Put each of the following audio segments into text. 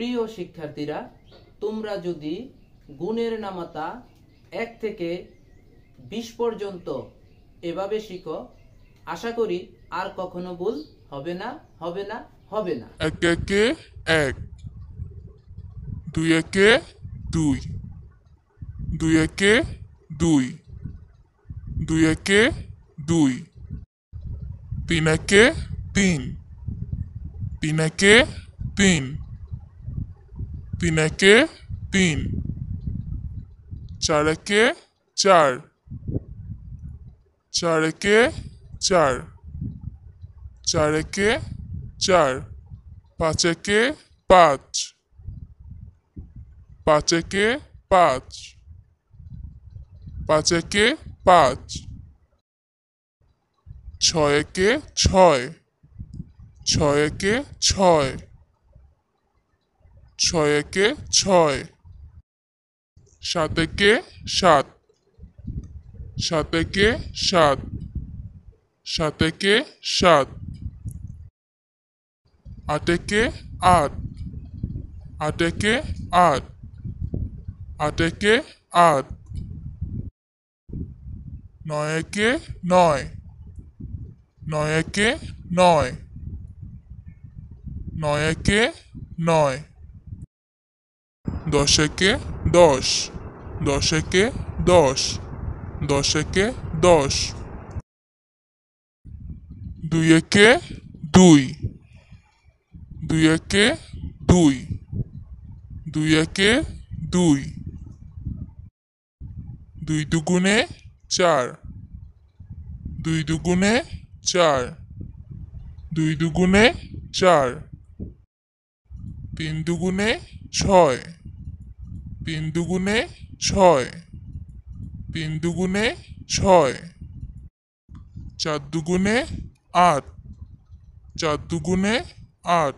প্রিয় শিক্ষার্থীরা, তোমরা যদি গুণের নামাতা 1 থেকে 20 পর্যন্ত এভাবে শিখো, আশা করি আর কখনো ভুল হবে না। 1 একে 1, 2 একে 2, 2 একে 2, 2 একে 2, 3 একে 3, 3 একে 3, 3 একে 3, 4 একে 4, 4 একে 4, 4 একে 4, 5 একে 5, 5 একে 5, 5 একে 5, 6 একে 6, 6 একে 6, 6 একে 6, 7 একে 7, 7 একে 7, 7 একে 7, 8 একে 8, 8 একে 8, 8 একে 8, 9 একে 9, 9 একে 9, 9 একে 9, 10 একে 10, 10 একে 10, 10 একে 10, 2 একে 2, 2 একে 2, 2 একে 2, 2 দুগুণে 4, 2 দুগুণে 4, 2 দুগুণে 4, 3 দুগুণে 6, 3 দুগুণে 6, 3 দুগুণে 6, 4 দুগুণে 8, 4 দুগুণে 8,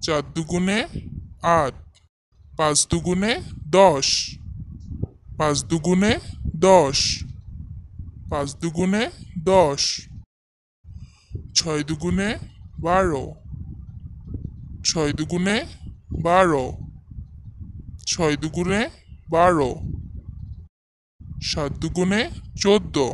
4 দুগুণে 8, 5 দুগুণে 10, 5 দুগুণে 10, 5 দুগুণে 10, 6 দুগুণে 12, 6 দুগুণে 12, 6 দুগুণে 12, 7 দুগুণে 14,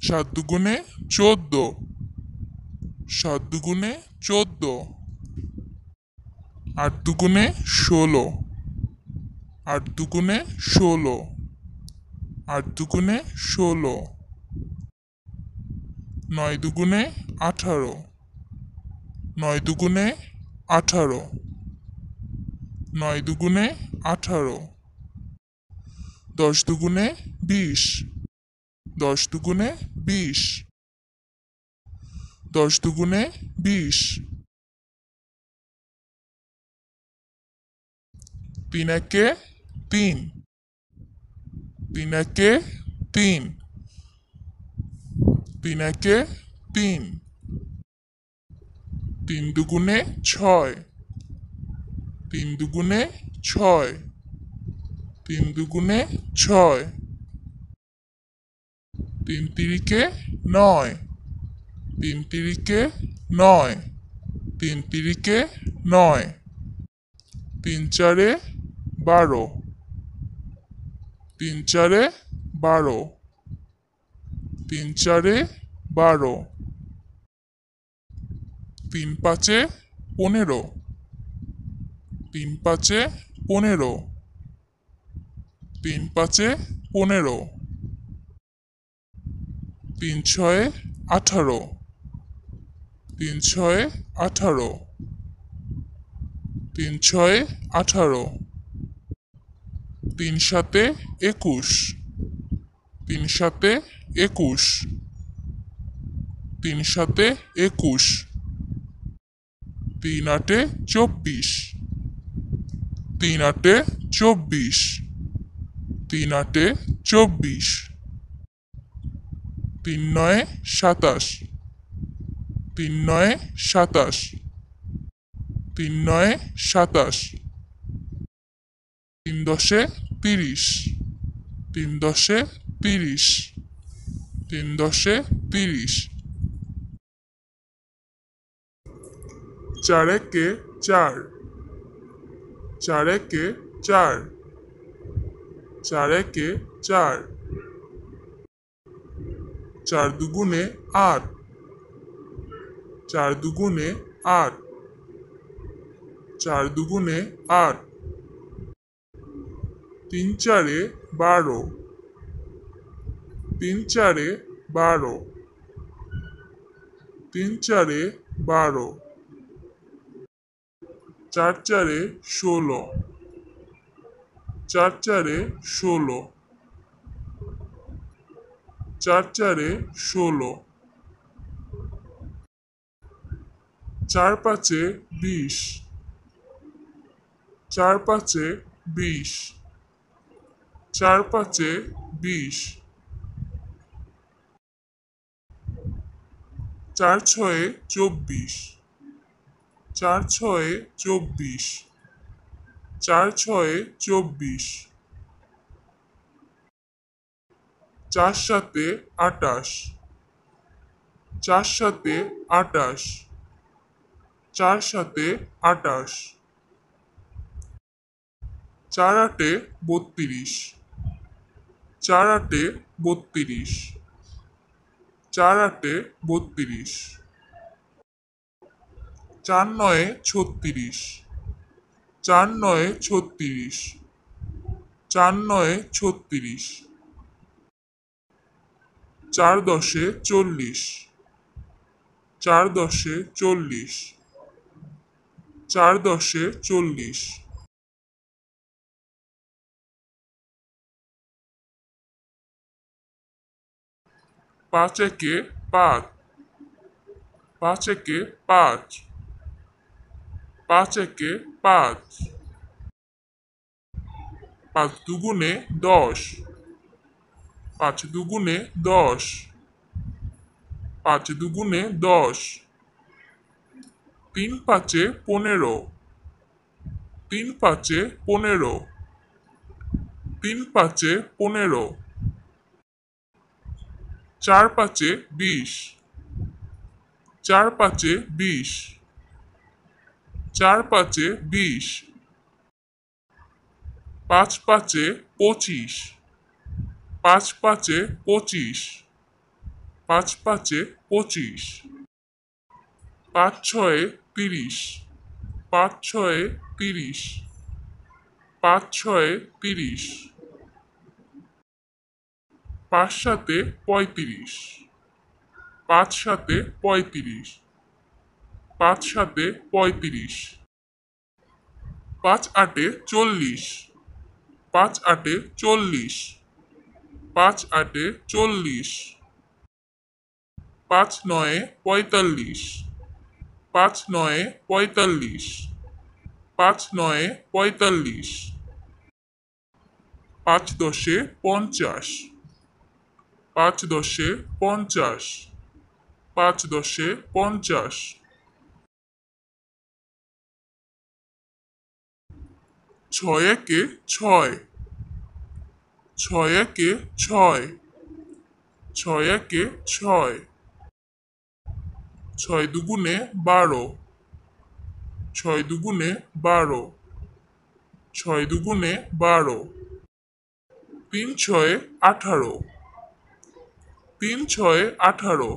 7 দুগুণে 14, 7 দুগুণে 14, 8 দুগুণে 16, 8 দুগুণে 16, 8 দুগুণে 16, 9 দুগুণে 18, 9 দুগুণে 18, 9 দুগুণে 18, 10 দুগুণে 20, 10 দুগুণে 20, 10 দুগুণে 20, 3 একে 3, 3 একে 3, 3 একে 3, 3 দুগুণে 6, 3 দুগুণে 6, 3 দুগুণে 6, 3 তিরিকে 9, 3 তিরিকে 9, 3 তিরিকে 9, 3 চারে 12, 3 চারে 12, 3 চারে 12, 3 পাঁচে 15, 3 পাঁচে 15, 3 পাঁচে 15, 3 ছয়ে 18, 3 ছয়ে 18, 3 ছয়ে 18, 3 সাতে 21, 3 সাতে 21, 3 সাতে 21, 3 আটে 24, 3 আটে 24, 3 আটে 24, 3 নয়ে 27, 3 নয়ে 27, 3 নয়ে 27, 3 দশে 30, 3 দশে 30, 3 দশে 30, চার একে চার, চার একে চার, চার একে চার, চার দুগুণে আট, চার দুগুণে আট, চার দুগুণে আট, তিন চারে 12, তিন চারে 12, তিন চারে 12, চার চারে 16, চার চারে 16, চার চারে 16, চার পাঁচে 20, চার পাঁচে 20, চার পাঁচে 20, চার ছয়ে 24, চার ছয়ে 24, চার ছয়ে 24, চার সাতে 28, চার সাতে 28, চার সাতে 28, চার আটে 32, চার আটে 32, চার আটে 32, চার নয়ে 36, চার নয়ে 36, চার নয়ে 36, চার দশে 40, চার দশে 40, চার দশে 40, পাঁচ একে 5, পাঁচ একে 5, পাঁচ একে 5, পাঁচ দুগুণে 10, পাঁচ দুগুণে 10, পাঁচ দুগুণে 10, তিন পাঁচে 15, তিন পাঁচে 15, তিন পাঁচে 15, চার পাঁচে 20, চার পাঁচে 20, চার পাঁচে 20, পাঁচ পাঁচে 25, পাঁচ পাঁচে 25, পাঁচ পাঁচে 25, পাঁচ ছয়ে 30, পাঁচ ছয়ে 30, পাঁচ ছয়ে 30, পাঁচ সাতে 35, পাঁচ সাতে 35, পাঁচ সাতে 35, পাঁচ আটে 40, পাঁচ আটে 40, পাঁচ আটে 40, পাঁচ নয়ে 45, পাঁচ নয়ে 45, পাঁচ নয়ে 45, পাঁচ দশে 50, পাঁচ দশে 50, পাঁচ দশে 50, ছয় একে 6, ছয় একে 6, ছয় একে 6, ছয় দুগুণে 12, ছয় দুগুণে 12, ছয় দুগুণে 12, তিন ছয়ে 18, তিন ছয়ে 18,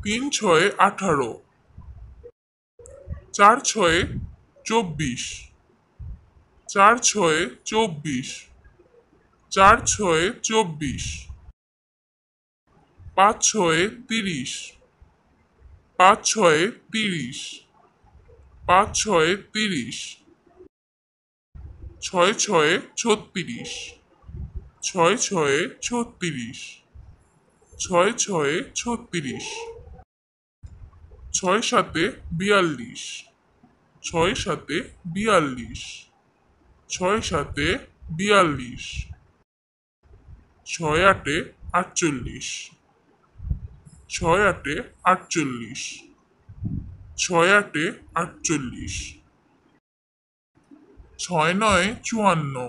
তিন ছয়ে 18, চার ছয়ে 24, চার ছয়ে 24, চার ছয়ে 24, পাঁচ ছয়ে 30, পাঁচ ছয়ে 30, পাঁচ ছয়ে 30, ছয় ছয়ে 36, ছয় ছয়ে 36, ছয় ছয়ে 36, ছয় সাতে 42, ছয় সাতে 42, ছয় সাতে 42, ছয় আটে 48, ছয় আটে 48, ছয় আটে 48, ছয় নয় 54,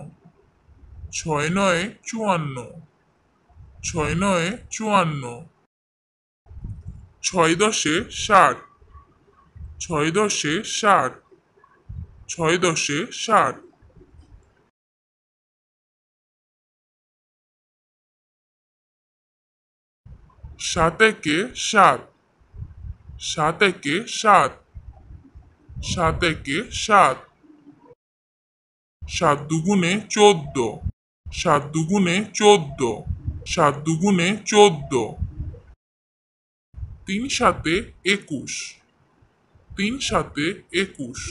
ছয় নয় 54, ছয় নয় 54, ছয় দশে 60, ছয় দশে 60, ছয় দশে 60, সাত একে 7, সাত একে 7, সাত একে 7, সাত দুগুণে 14, সাত দুগুণে 14, সাত দুগুণে 14, তিন সাতে 21, তিন সাতে 21,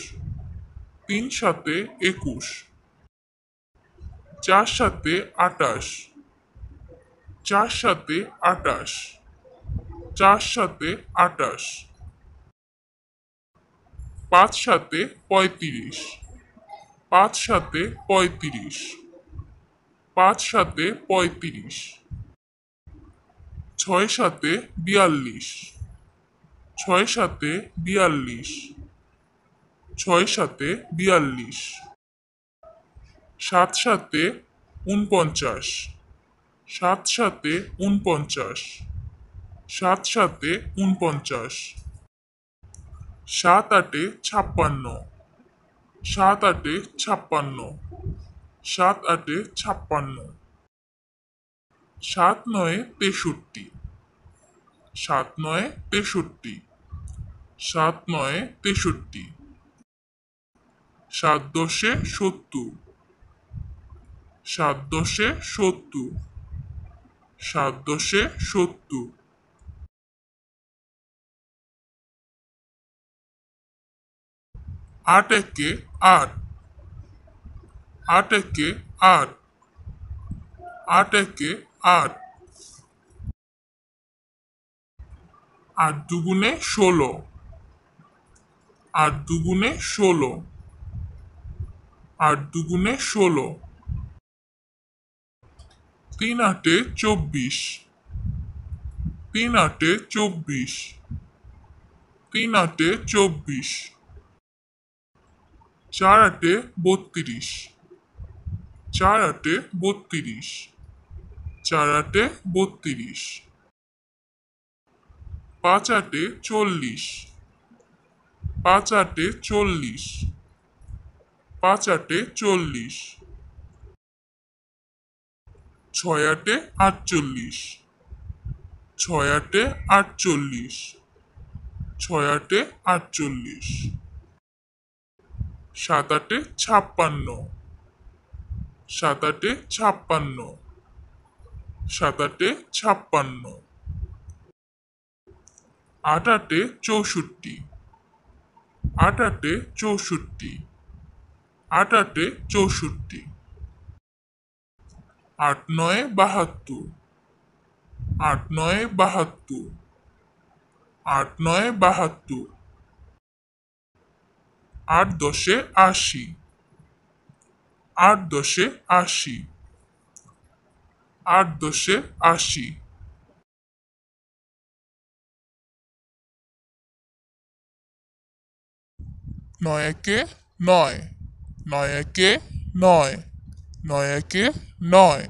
তিন সাতে 21, চার সাতে 28, চার সাতে 28, চার সাতে 28, পাঁচ সাতে 35, পাঁচ সাতে 35, পাঁচ সাতে 35, ছয় সাতে 42, ছয় সাতে 42, ছয় সাতে 42, সাত সাতে 49, সাত সাতে 49, সাত সাতে 49, সাত আটে 56, সাত আটে 56, সাত আটে 56, সাত নয়ে 63, সাত নয়ে 63, সাত নয়ে 63, সাত দশে 70, সাত দশে 70, সাত দশে 70, আট একে 8, আট একে 8, আট একে 8, আট দুগুণে 16, আট দুগুণে 16, আট দুগুণে 16, তিন আটে 24, তিন আটে 24, তিন আটে 24, চার আটে 32, চার আটে 32, চার আটে 32, পাঁচ আটে 40, পাঁচ আটে 40, পাঁচ আটে 40, ছয় আটে 48, ছয় আটে 48, ছয় আটে 48, সাত আটে 56, সাত আটে 56, সাত আটে 56, আট আটে 64, আট আটে 64, আট আটে 64, আট নয়ে 72, আট নয়ে 72, আট নয়ে 72, আট দশে 80, আট দশে 80, আট দশে 80, নয় একে 9, নয় একে 9, নয় একে 9,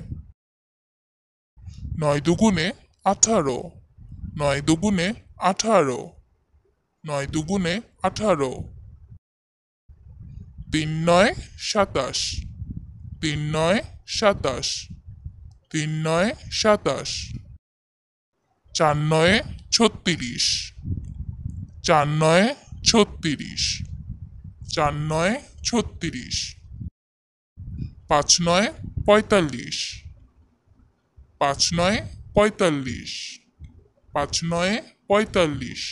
নয় দুগুণে 18, নয় দুগুণে 18, নয় দুগুণে 18, তিন নয় 27, তিন নয় 27, তিন নয় 27, চার নয়ে 36, চার নয়ে 36, চার নয়ে 36, পাঁচ নয় 45, পাঁচ নয় 45, পাঁচ নয়ে 45,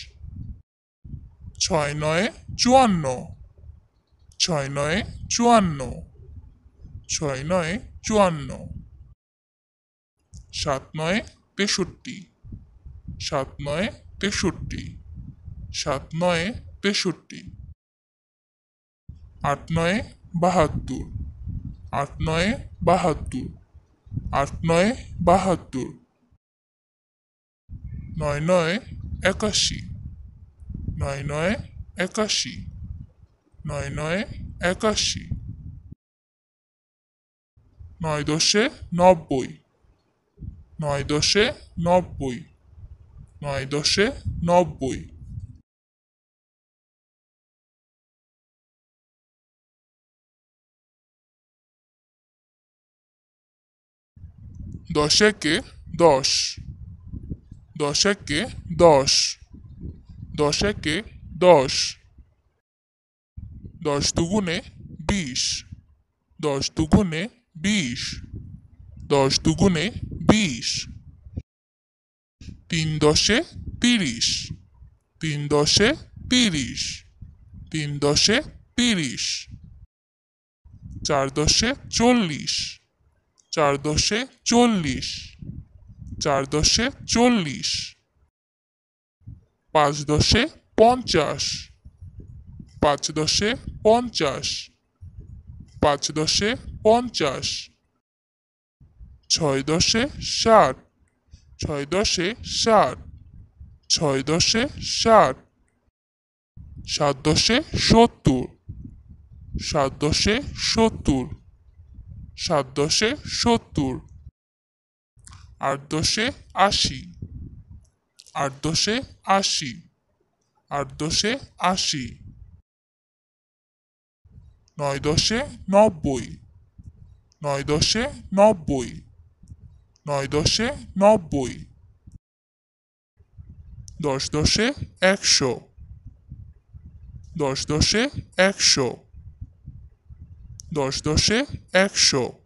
ছয় নয়ে 54, ছয় নয়ে 54, ছয় নয়ে 54, সাত নয়ে 63, সাত নয়ে 63, সাত নয়ে 63, আট নয়ে 72, আট নয়ে 72, আট নয়ে 72, নয় নয় 81, নয় নয় 81, নয় নয় 81, নয় দশে 90, নয় দশে 90, নয় দশে 90, দশ একে 10, 10 একে 10, 10 একে 10, 10 দুগুণে 20, 10 দুগুণে 20, 10 দুগুণে 20, 3 দশে 30, 3 দশে 30, 3 দশে 30, 4 দশে 40, 4 দশে 40, 4 দশে 40, 5 দশে 50, 5 দশে 50, 5 দশে 50, 6 দশে 60, 6 দশে 60, 6 দশে 60, 7 দশে 70, 7 দশে 70, 7 দশে 70, 8 দশে 80, 8 দশে 80, 8 দশে 80, 9 দশে 90, 9 দশে 90, 9 দশে 90, 10 দশে 100, 10 দশে 100, 10 দশে 100,